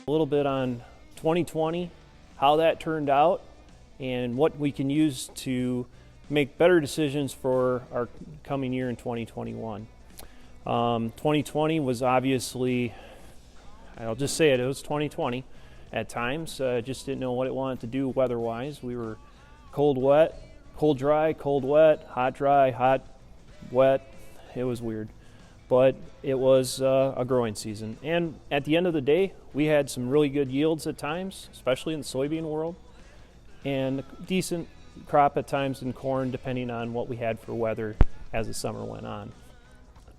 A little bit on 2020, how that turned out, and what we can use to make better decisions for our coming year in 2021. 2020 was obviously, I'll just say it was 2020 at times. Just didn't know what it wanted to do weather-wise. We were cold, wet, cold, dry, cold, wet, hot, dry, hot, wet. It was weird, but it was a growing season. And at the end of the day, we had some really good yields at times, especially in the soybean world, and a decent crop at times in corn, depending on what we had for weather as the summer went on.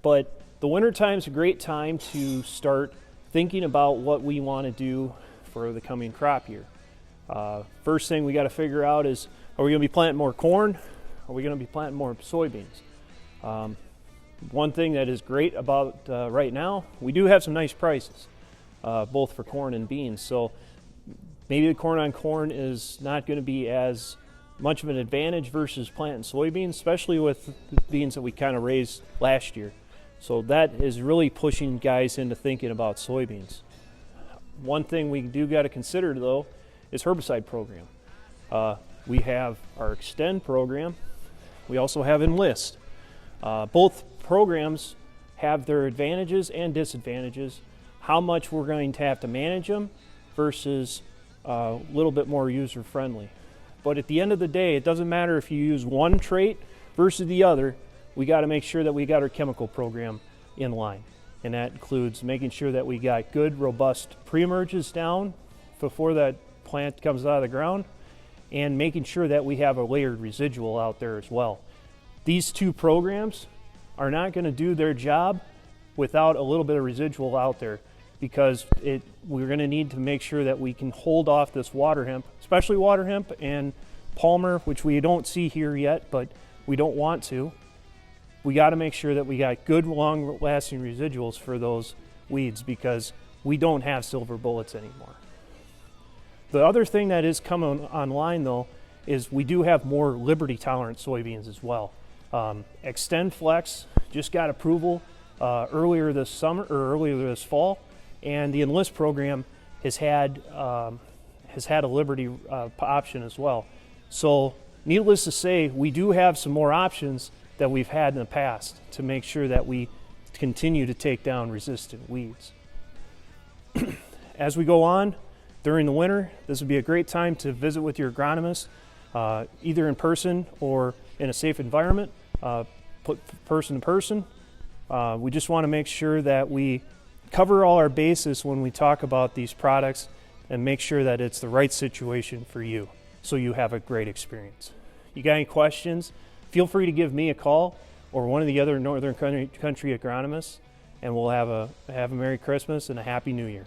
But the winter time is a great time to start thinking about what we want to do for the coming crop year. First thing we got to figure out is, are we going to be planting more corn? Or are we going to be planting more soybeans? One thing that is great about right now, we do have some nice prices, both for corn and beans. So maybe the corn on corn is not going to be as much of an advantage versus planting soybeans, especially with the beans that we kind of raised last year. So that is really pushing guys into thinking about soybeans. One thing we do got to consider though is herbicide program. We have our Extend program. We also have Enlist. Both programs have their advantages and disadvantages. How much we're going to have to manage them versus a little bit more user friendly. But at the end of the day, it doesn't matter if you use one trait versus the other. We got to make sure that we got our chemical program in line. And that includes making sure that we got good, robust pre-emerges down before that plant comes out of the ground, and making sure that we have a layered residual out there as well. These two programs are not going to do their job without a little bit of residual out there, because we're going to need to make sure that we can hold off this water hemp, especially water hemp and palmer, which we don't see here yet, but we don't want to. We got to make sure that we got good, long-lasting residuals for those weeds, because we don't have silver bullets anymore. The other thing that is coming online, though, is we do have more liberty-tolerant soybeans as well. Extend Flex just got approval earlier this summer or earlier this fall, and the Enlist program has had a liberty option as well. So, needless to say, we do have some more options that we've had in the past to make sure that we continue to take down resistant weeds. As we go on during the winter, this would be a great time to visit with your agronomist, either in person or in a safe environment, person to person. We just want to make sure that we cover all our bases when we talk about these products and make sure that it's the right situation for you so you have a great experience. You got any questions? Feel free to give me a call or one of the other Northern Country agronomists, and we'll have a Merry Christmas and a Happy New Year.